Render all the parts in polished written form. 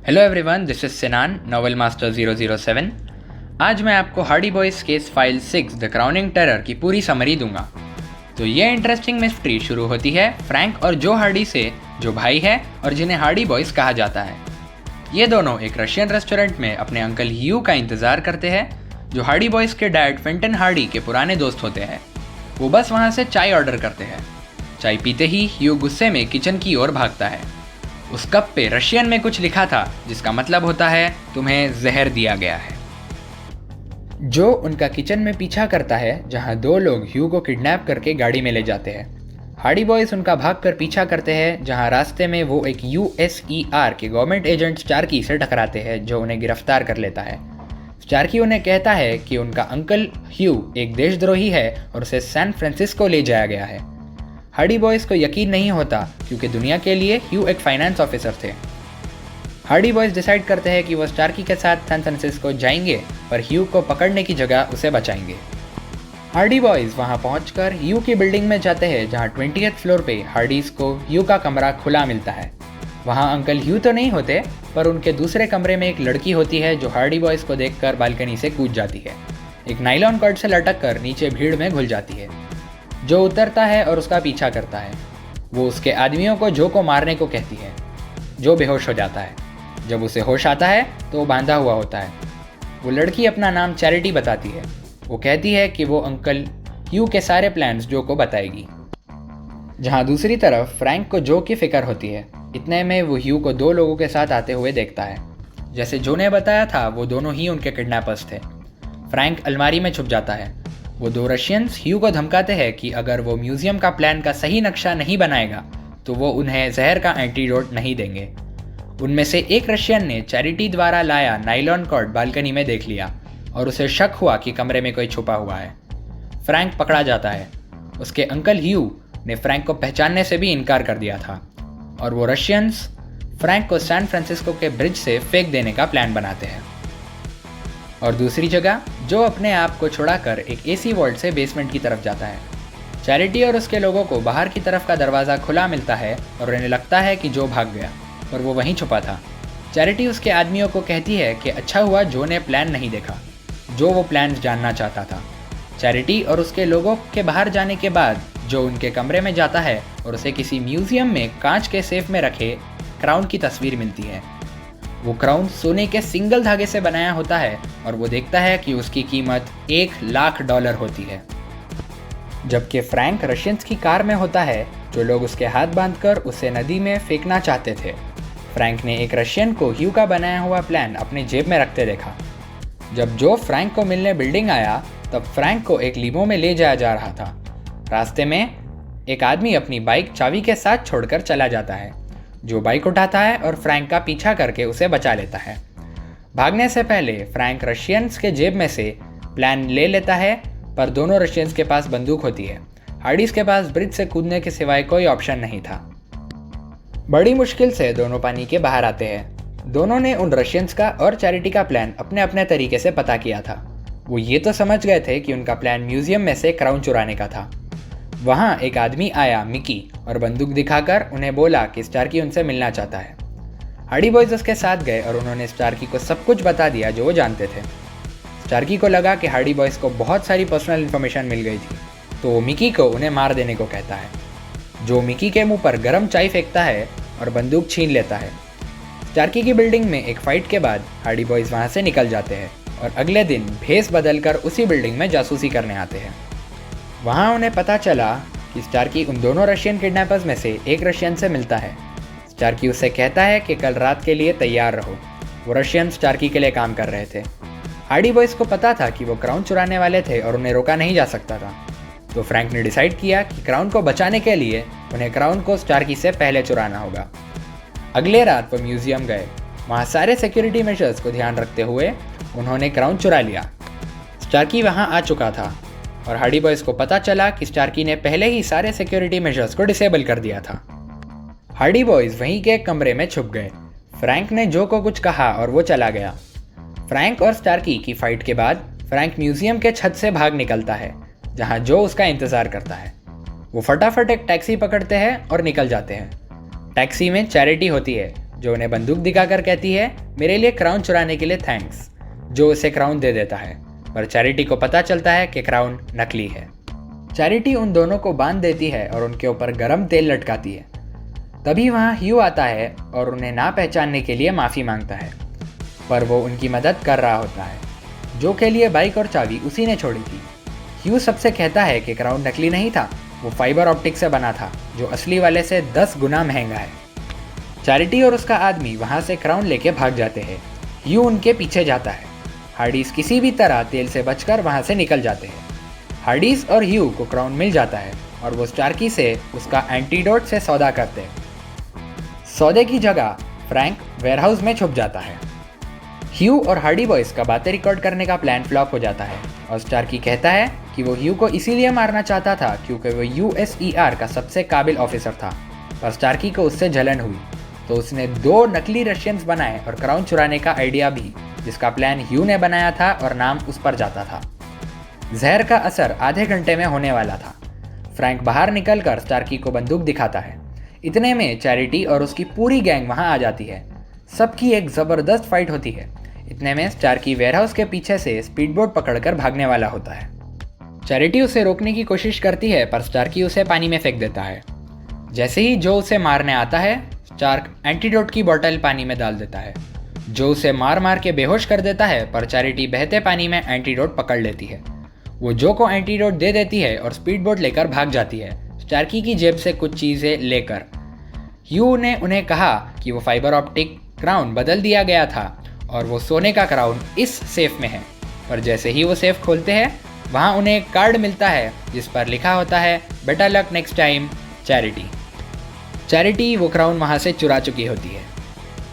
Hello everyone, this is Sinan, novel master 007। आज मैं आपको Hardy Boys case file 6 the crowning terror की पूरी समरी दूंगा। तो ये इंटरेस्टिंग मिस्ट्री शुरू होती है फ्रैंक और जो हार्डी से, जो भाई है और जिन्हें हार्डी बॉयज़ कहा जाता है। ये दोनों एक रशियन रेस्टोरेंट में अपने अंकल ह्यू का इंतज़ार करते हैं, जो हार्डी बॉयज़ के डैड फेंटन हार्डी के पुराने दोस्त होते हैं। वो बस वहाँ से चाय ऑर्डर करते हैं। चाय पीते ही ह्यू गुस्से में किचन की ओर भागता है। उस कप पे रशियन में कुछ लिखा था, जिसका मतलब होता है तुम्हें जहर दिया गया है। जो उनका किचन में पीछा करता है, जहां दो लोग ह्यू को किडनैप करके गाड़ी में ले जाते हैं। हार्डी बॉयज उनका भागकर पीछा करते हैं, जहां रास्ते में वो एक USER के गवर्नमेंट एजेंट स्टार्की से टकराते हैं, जो उन्हें गिरफ्तार कर लेता है। स्टार्की उन्हें कहता है कि उनका अंकल ह्यू एक देशद्रोही है और उसे सैन फ्रांसिस्को ले जाया गया है। हार्डी बॉयज़ को यकीन नहीं होता, क्योंकि दुनिया के लिए ह्यू एक फाइनेंस ऑफिसर थे। हार्डी बॉयज़ डिसाइड करते हैं कि वो स्टार्की के साथ सैन फ्रांसिस्को जाएंगे, पर ह्यू को पकड़ने की जगह उसे बचाएंगे। हार्डी बॉयज़ वहां पहुंचकर ह्यू की बिल्डिंग में जाते हैं, जहां 20th फ्लोर पे हार्डीज को ह्यू का कमरा खुला मिलता है। वहां अंकल ह्यू तो नहीं होते, पर उनके दूसरे कमरे में एक लड़की होती है, जो हार्डी बॉयज़ को देखकर बालकनी से कूद जाती है। एक नायलॉन कॉर्ड से लटक कर नीचे भीड़ में घुल जाती है। जो उतरता है और उसका पीछा करता है। वो उसके आदमियों को जो को मारने को कहती है। जो बेहोश हो जाता है। जब उसे होश आता है तो वो बांधा हुआ होता है। वो लड़की अपना नाम चैरिटी बताती है। वो कहती है कि वो अंकल ह्यू के सारे प्लान्स जो को बताएगी। जहाँ दूसरी तरफ फ्रैंक को जो की फिक्र होती है। इतने में वो ह्यू को दो लोगों के साथ आते हुए देखता है। जैसे जो ने बताया था, वो दोनों ही उनके किडनैपर्स थे। फ्रैंक अलमारी में छुप जाता है। वो दो रशियंस ह्यू को धमकाते हैं कि अगर वो म्यूजियम का प्लान का सही नक्शा नहीं बनाएगा तो वो उन्हें जहर का एंटीडोट नहीं देंगे। उनमें से एक रशियन ने चैरिटी द्वारा लाया नायलॉन कॉर्ड बालकनी में देख लिया और उसे शक हुआ कि कमरे में कोई छुपा हुआ है। फ्रैंक पकड़ा जाता है। उसके अंकल ह्यू ने फ्रैंक को पहचानने से भी इनकार कर दिया था और वो रशियंस फ्रैंक को सैन फ्रांसिस्को के ब्रिज से फेंक देने का प्लान बनाते हैं। और दूसरी जगह जो अपने आप को छुड़ाकर एक AC वॉल्ट से बेसमेंट की तरफ जाता है। चैरिटी और उसके लोगों को बाहर की तरफ का दरवाज़ा खुला मिलता है और उन्हें लगता है कि जो भाग गया, पर वो वहीं छुपा था। चैरिटी उसके आदमियों को कहती है कि अच्छा हुआ जो ने प्लान नहीं देखा। जो वो प्लान जानना चाहता था। चैरिटी और उसके लोगों के बाहर जाने के बाद जो उनके कमरे में जाता है और उसे किसी म्यूजियम में कांच के सेफ में रखे क्राउन की तस्वीर मिलती है। वो क्राउन सोने के सिंगल धागे से बनाया होता है और वो देखता है कि उसकी कीमत $1,00,000 होती है। जबकि फ्रैंक रशियंस की कार में होता है, जो लोग उसके हाथ बांधकर उसे नदी में फेंकना चाहते थे। फ्रैंक ने एक रशियन को ह्यू का बनाया हुआ प्लान अपनी जेब में रखते देखा। जब जो फ्रैंक को मिलने बिल्डिंग आया, तब फ्रैंक को एक लीमो में ले जाया जा रहा था। रास्ते में एक आदमी अपनी बाइक चाबी के साथ छोड़कर चला जाता है। जो बाइक उठाता है और फ्रैंक का पीछा करके उसे बचा लेता है। भागने से पहले फ्रैंक रशियंस के जेब में से प्लान ले लेता है, पर दोनों रशियंस के पास बंदूक होती है। हार्डीज के पास ब्रिज से कूदने के सिवाय कोई ऑप्शन नहीं था। बड़ी मुश्किल से दोनों पानी के बाहर आते हैं। दोनों ने उन रशियंस का और चैरिटी का प्लान अपने अपने तरीके से पता किया था। वो ये तो समझ गए थे कि उनका प्लान म्यूजियम में से क्राउन चुराने का था। वहाँ एक आदमी आया, मिकी, और बंदूक दिखाकर उन्हें बोला कि स्टार्की उनसे मिलना चाहता है। हार्डी बॉयज़ उसके साथ गए और उन्होंने स्टार्की को सब कुछ बता दिया जो वो जानते थे। स्टार्की को लगा कि हार्डी बॉयज़ को बहुत सारी पर्सनल इन्फॉर्मेशन मिल गई थी, तो वो मिकी को उन्हें मार देने को कहता है। जो मिकी के मुंह पर गर्म चाय फेंकता है और बंदूक छीन लेता है। स्टार्की की बिल्डिंग में एक फाइट के बाद हार्डी बॉयज़ वहाँ से निकल जाते हैं और अगले दिन भेस बदलकर उसी बिल्डिंग में जासूसी करने आते हैं। वहाँ उन्हें पता चला कि स्टार्की उन दोनों रशियन किडनैपर्स में से एक रशियन से मिलता है। स्टार्की उससे कहता है कि कल रात के लिए तैयार रहो। वो रशियन स्टार्की के लिए काम कर रहे थे। हार्डी बॉयज़ को पता था कि वो क्राउन चुराने वाले थे और उन्हें रोका नहीं जा सकता था। तो फ्रैंक ने डिसाइड किया कि क्राउन को बचाने के लिए उन्हें क्राउन को स्टार्की से पहले चुराना होगा। अगले रात वो म्यूजियम गए। वहाँ सारे सिक्योरिटी मेजर्स को ध्यान रखते हुए उन्होंने क्राउन चुरा लिया। स्टार्की वहाँ आ चुका था और हार्डी बॉयज़ को पता चला कि स्टार्की ने पहले ही सारे सिक्योरिटी मेजर्स को डिसेबल कर दिया था। हार्डी बॉयज़ वहीं के कमरे में छुप गए। फ्रैंक ने जो को कुछ कहा और वो चला गया। फ्रैंक और स्टार्की की फाइट के बाद फ्रैंक म्यूजियम के छत से भाग निकलता है, जहां जो उसका इंतज़ार करता है। वो फटाफट एक टैक्सी पकड़ते हैं और निकल जाते हैं। टैक्सी में चैरिटी होती है, जो उन्हें बंदूक दिखाकर कहती है मेरे लिए क्राउन चुराने के लिए थैंक्स, जो उसे क्राउन दे देता है। पर चैरिटी को पता चलता है कि क्राउन नकली है। चैरिटी उन दोनों को बांध देती है और उनके ऊपर गरम तेल लटकाती है। तभी वहाँ ह्यू आता है और उन्हें ना पहचानने के लिए माफ़ी मांगता है, पर वो उनकी मदद कर रहा होता है। जो के लिए बाइक और चाबी उसी ने छोड़ी थी। ह्यू सबसे कहता है कि क्राउन नकली नहीं था, वो फाइबर ऑप्टिक से बना था, जो असली वाले से 10 गुना महंगा है। चैरिटी और उसका आदमी वहाँ से क्राउन लेके भाग जाते हैं। ह्यू उनके पीछे जाता है। हार्डीज किसी भी तरह तेल से बचकर वहाँ से निकल जाते हैं। हार्डीज और ह्यू को क्राउन मिल जाता है और वो स्टार्की से उसका एंटीडोट से सौदा करते हैं। सौदे की जगह फ्रैंक वेयरहाउस में छुप जाता है। ह्यू और हार्डी बॉयज का बातें रिकॉर्ड करने का प्लान फ्लॉप हो जाता है और स्टार्की कहता है कि वो ह्यू को इसीलिए मारना चाहता था क्योंकि वो USER का सबसे काबिल ऑफिसर था। पर स्टार्की को उससे जलन हुई, तो उसने 2 नकली रशियंस बनाए और क्राउन चुराने का आइडिया भी, जिसका प्लान ह्यू ने बनाया था और नाम उस पर जाता था। जहर का असर आधे घंटे में होने वाला था। फ्रैंक बाहर निकलकर स्टार्की को बंदूक दिखाता है। इतने में चैरिटी और उसकी पूरी गैंग वहां आ जाती है। सबकी एक ज़बरदस्त फाइट होती है। इतने में स्टार्की वेयरहाउस के पीछे से स्पीडबोट पकड़कर भागने वाला होता है। चैरिटी उसे रोकने की कोशिश करती है, पर स्टार्की उसे पानी में फेंक देता है। जैसे ही जो उसे मारने आता है, स्टार्क एंटीडोट की बोतल पानी में डाल देता है। जो उसे मार मार के बेहोश कर देता है, पर चैरिटी बहते पानी में एंटीडोट पकड़ लेती है। वो जो को एंटीडोट दे देती है और स्पीडबोट लेकर भाग जाती है, स्टार्की की जेब से कुछ चीज़ें लेकर। ह्यू ने उन्हें कहा कि वो फाइबर ऑप्टिक क्राउन बदल दिया गया था और वो सोने का क्राउन इस सेफ में है। पर जैसे ही वो सेफ खोलते हैं, वहाँ उन्हें एक कार्ड मिलता है जिस पर लिखा होता है better luck next time charity. Charity वो क्राउन वहाँ से चुरा चुकी होती है।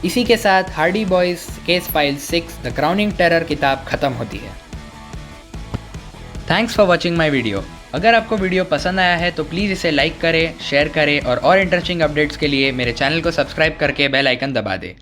इसी के साथ Hardy boys case file 6 the crowning terror किताब खत्म होती है। Thanks for watching my video. अगर आपको वीडियो पसंद आया है तो प्लीज़ इसे लाइक करें, शेयर करें और इंटरेस्टिंग अपडेट्स के लिए मेरे चैनल को सब्सक्राइब करके बेल आइकन दबा दें।